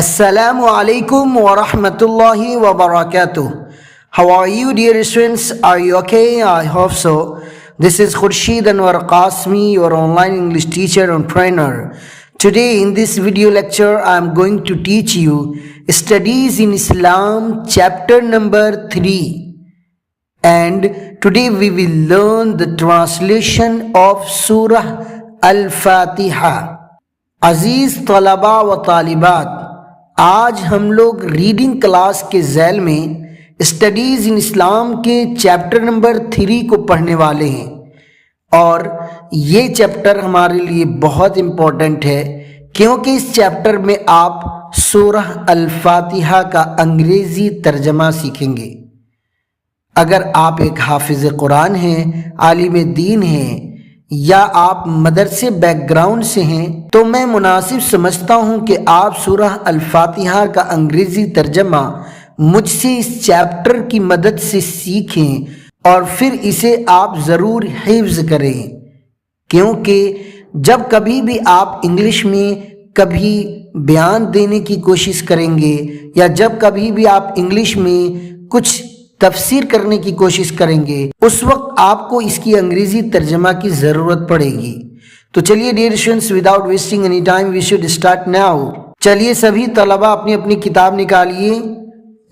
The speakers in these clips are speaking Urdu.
Assalamu alaikum wa rahmatullahi wa barakatuh. How are you, dear students? Are you okay? I hope so. This is Khurshid Anwar Qasmi, your online English teacher and trainer. Today in this video lecture, I am going to teach you Studies in Islam, chapter number 3. And today we will learn the translation of Surah Al-Fatiha. Aziz Talaba wa Talibat, آج ہم لوگ ریڈنگ کلاس کے ذیل میں اسٹڈیز ان اسلام کے چیپٹر نمبر 3 کو پڑھنے والے ہیں، اور یہ چیپٹر ہمارے لیے بہت امپورٹنٹ ہے کیونکہ اس چیپٹر میں آپ سورہ الفاتحہ کا انگریزی ترجمہ سیکھیں گے۔ اگر آپ ایک حافظ قرآن ہیں، عالم دین ہیں، یا آپ مدرسے بیک گراؤنڈ سے ہیں تو میں مناسب سمجھتا ہوں کہ آپ سورہ الفاتحہ کا انگریزی ترجمہ مجھ سے اس چیپٹر کی مدد سے سیکھیں اور پھر اسے آپ ضرور حفظ کریں، کیونکہ جب کبھی بھی آپ انگلش میں کبھی بیان دینے کی کوشش کریں گے یا جب کبھی بھی آپ انگلش میں کچھ تفسیر کرنے کی کوشش کریں گے، اس وقت آپ کو اس کی انگریزی ترجمہ کی ضرورت پڑے گی۔ تو چلیے dear students, without wasting any time we should start now. چلیے سبھی طلبہ اپنی اپنی کتاب نکالیے۔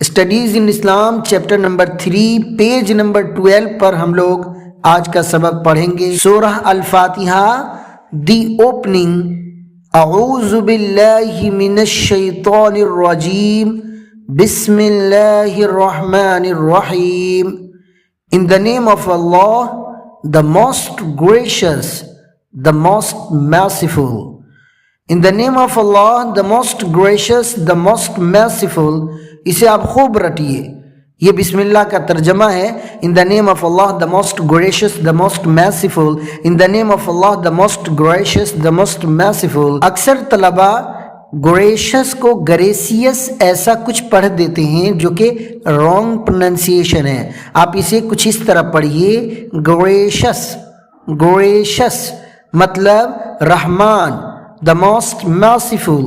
Studies in Islam chapter number 3 page number 12 پر ہم لوگ آج کا سبق پڑھیں گے۔ سورہ الفاتحہ دی اوپننگ۔ اعوذ باللہ من الشیطان الرجیم، بسم اللہ الرحمن الرحیم۔ In the name of Allah, the most gracious, the most merciful. In the name of Allah, the most gracious, the most merciful. اسے آپ خوب رٹیے، یہ بسم اللہ کا ترجمہ ہے۔ In the name of Allah, the most gracious, the most merciful. In the name of Allah, the most gracious, the most merciful. اکثر طلبہ گریشس کو گریسیس ایسا کچھ پڑھ دیتے ہیں جو کہ رانگ پروننسیشن ہے۔ آپ اسے کچھ اس طرح پڑھیے، گریشس، گریشس مطلب رحمان، the most merciful،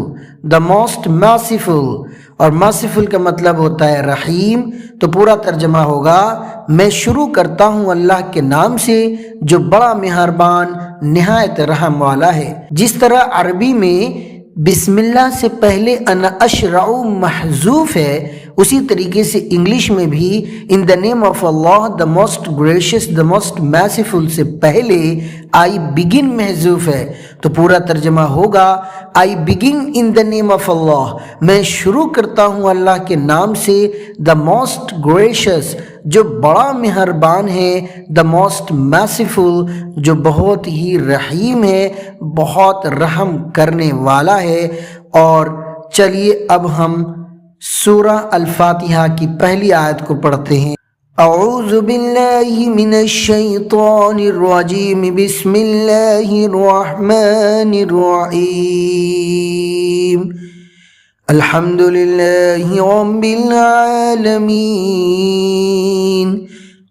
the most merciful، اور merciful کا مطلب ہوتا ہے رحیم۔ تو پورا ترجمہ ہوگا، میں شروع کرتا ہوں اللہ کے نام سے جو بڑا مہربان نہایت رحم والا ہے۔ جس طرح عربی میں بسم اللہ سے پہلے انا اشرع محذوف ہے، اسی طریقے سے انگلش میں بھی in the name of Allah the most gracious the most merciful سے پہلے آئی بگن محذوف ہے۔ تو پورا ترجمہ ہوگا، آئی بگن ان دا نیم آف اللہ، میں شروع کرتا ہوں اللہ کے نام سے، دا موسٹ گریشیس جو بڑا مہربان ہے، دا موسٹ مرسیفل جو بہت ہی رحیم ہے، بہت رحم کرنے والا ہے۔ اور چلیے اب ہم سورہ الفاتحہ کی پہلی آیت کو پڑھتے ہیں۔ اعوذ باللہ من الشیطان الرجیم، بسم اللہ الرحمن الرحیم، الحمد للہ رب العالمین۔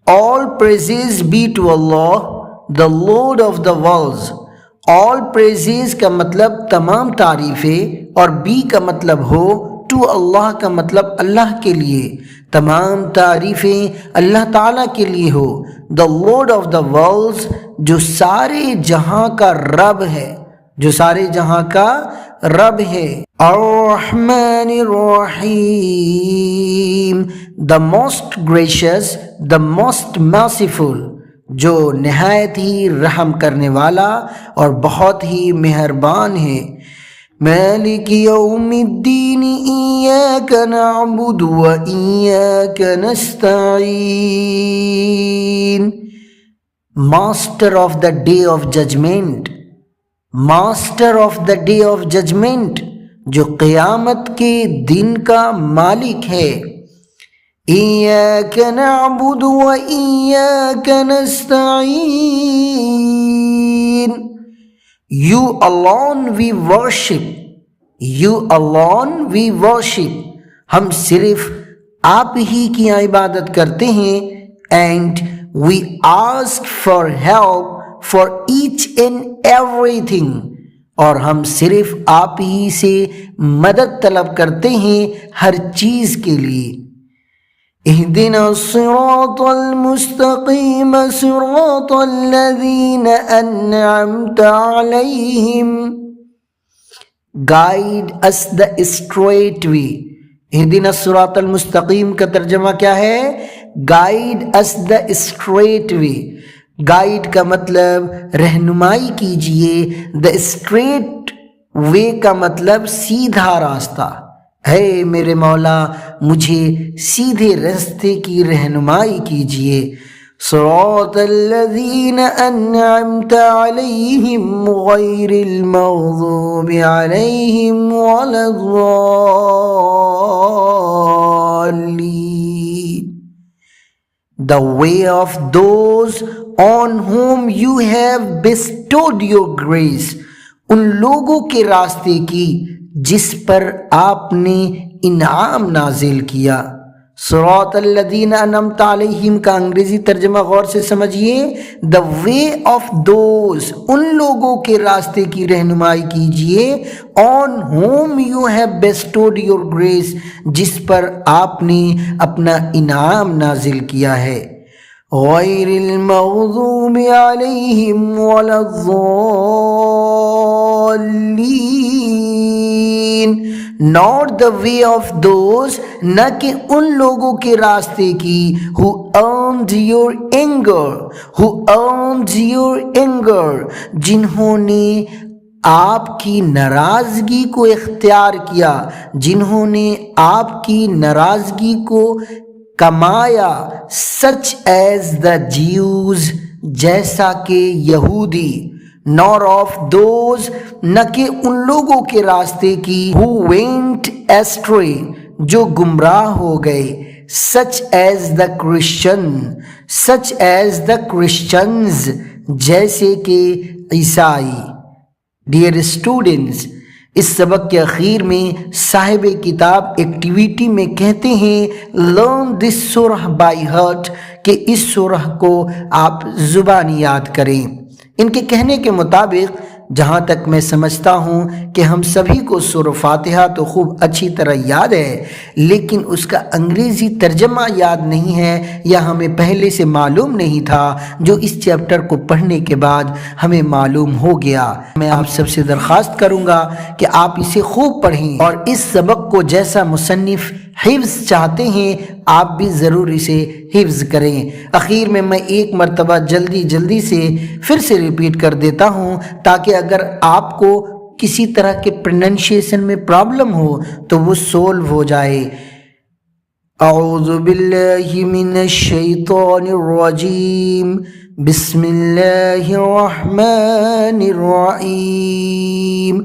All praises be to Allah, the Lord of the worlds۔ All praises کا مطلب تمام تعریفیں، اور be کا مطلب ہو، to اللہ کا مطلب اللہ کے لیے، تمام تعریفیں اللہ تعالیٰ کے لیے ہو۔ the Lord of the worlds جو سارے جہاں کا رب ہے، جو سارے جہاں کا رب ہے۔ الرحمن الرحیم، the most gracious, the most merciful جو نہایت ہی رحم کرنے والا اور بہت ہی مہربان ہے۔ مالک یوم الدین، ایاک نعبد و ایاک نستعین، master of the day of judgment, master of the day of judgment جو قیامت کے دن کا مالک ہے۔ ایاک نعبد و ایاک نستعین، You alone we worship, you alone we worship، ہم صرف آپ ہی کی عبادت کرتے ہیں۔ And we ask for help for each and everything، اور ہم صرف آپ ہی سے مدد طلب کرتے ہیں ہر چیز کے لیے۔ اہدنا الصراط المستقیم صراط الذین انعمت علیہم، guide us the straight way۔ اہدنا الصراط المستقیم کا ترجمہ کیا ہے؟ Guide us the straight way۔ Guide کا مطلب رہنمائی کیجئے، the straight way کا مطلب سیدھا راستہ۔ اے میرے مولا مجھے سیدھے راستے کی رہنمائی کیجئے۔ صراط الذین انعمت علیہم غیر المغضوب علیہم ولا الضالین، the way of those on whom you have bestowed your grace، ان لوگوں کے راستے کی جس پر آپ نے انعام نازل کیا۔ صراط الذین انعمت علیہم کا انگریزی ترجمہ غور سے سمجھیے، the way of those، ان لوگوں کے راستے کی رہنمائی کیجئے، on whom you have bestowed your grace، جس پر آپ نے اپنا انعام نازل کیا ہے۔ غیر المغضوب علیہم ولا الضالین، not the way of those، نہ کہ ان لوگوں کے راستے کی who earned your anger، جنہوں نے آپ کی ناراضگی کو اختیار کیا، جنہوں نے آپ کی ناراضگی کو کمایا، such as the Jews، جیسا کہ یہودی۔ nor of those، نہ کہ ان لوگوں کے راستے کی who went astray، جو گمراہ ہو گئے، such as the Christians، جیسے کہ عیسائی۔ Dear students، اس سبق کے اخیر میں صاحب کتاب ایکٹیویٹی میں کہتے ہیں learn this surah by heart، کہ اس سورہ کو آپ زبانی یاد کریں۔ ان کے کہنے کے مطابق جہاں تک میں سمجھتا ہوں کہ ہم سبھی کو سورہ فاتحہ تو خوب اچھی طرح یاد ہے، لیکن اس کا انگریزی ترجمہ یاد نہیں ہے یا ہمیں پہلے سے معلوم نہیں تھا، جو اس چیپٹر کو پڑھنے کے بعد ہمیں معلوم ہو گیا۔ میں آپ سب سے درخواست کروں گا کہ آپ اسے خوب پڑھیں اور اس سبق کو جیسا مصنف حفظ چاہتے ہیں آپ بھی ضرور اسے حفظ کریں۔ اخیر میں ایک مرتبہ جلدی سے پھر سے ریپیٹ کر دیتا ہوں تاکہ اگر آپ کو کسی طرح کے پروننسیشن میں پرابلم ہو تو وہ سولو ہو جائے۔ اعوذ باللہ من الشیطان الرجیم، بسم اللہ الرحمن الرحیم۔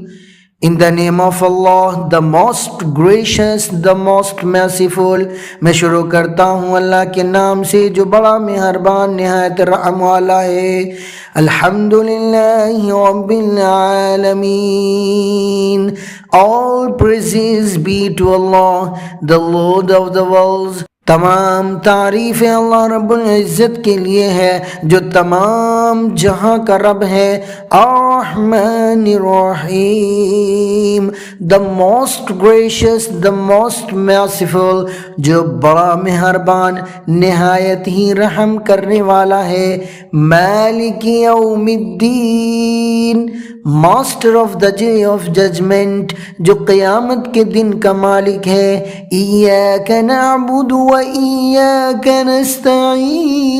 In the name of Allah, the most gracious, the most merciful۔ میں شروع کرتا ہوں اللہ کے نام سے جو بڑا مہربان نہایت رحم والا ہے۔ الحمدللہ رب العالمین، all praises be to Allah، the Lord of the worlds۔ تمام تعریف اللہ رب العزت کے لیے ہے جو تمام جہاں کا رب ہے۔ الرحمن الرحیم، the most gracious، the most merciful، جو بڑا مہربان نہایت ہی رحم کرنے والا ہے۔ مالک یوم الدین، master of the day of judgment, جو قیامت کے دن کا مالک ہے۔ ایاک نعبد و ایاک نستعین،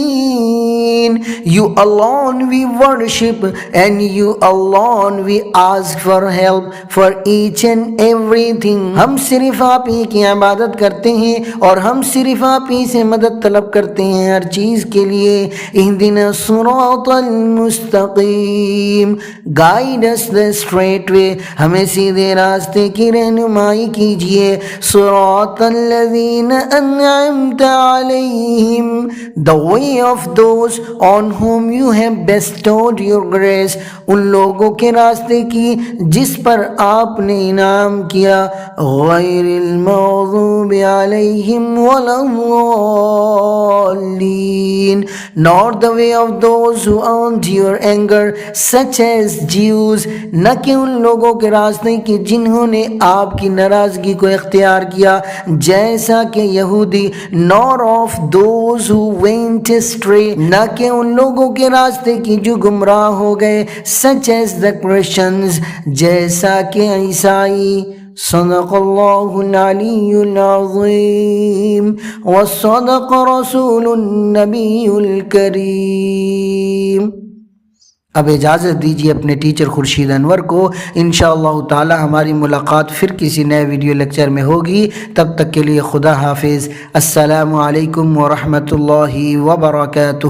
you alone we worship and you alone we ask for help for each and everything۔ ہم صرف آپ ہی کی عبادت کرتے ہیں اور ہم صرف آپ ہی سے مدد طلب کرتے ہیں ہر چیز کے لیے۔ اہدنا الصراط المستقیم، guide us the straight way، ہمیں سیدھے راستے کی رہنمائی کیجئے۔ صراط الذین انعمت علیہم، the way of those on whom you have bestowed your grace، ان لوگوں کے راستے کی جس پر آپ نے انعام کیا۔ غیر المغضوب علیہم ولا الضالین، الْمُبِينَ, nor the way of those who earned your anger, such as Jews, نہ کہ ان لوگوں کے راستے کی جنہوں نے آپ کی ناراضگی کو اختیار کیا جیسا کہ یہودی, nor of those who went astray, نہ کہ ان لوگوں کے راستے کی جو گمراہ ہو گئے, such as the Christians, جیسا کہ عیسائی. صدق اللہ العلی العظیم وصدق رسول النبی الکریم. اب اجازت دیجیے اپنے ٹیچر خورشید انور کو. انشاءاللہ تعالی ہماری ملاقات پھر کسی نئے ویڈیو لیکچر میں ہوگی. تب تک کے لیے خدا حافظ. السلام علیکم ورحمۃ اللہ وبرکاتہ.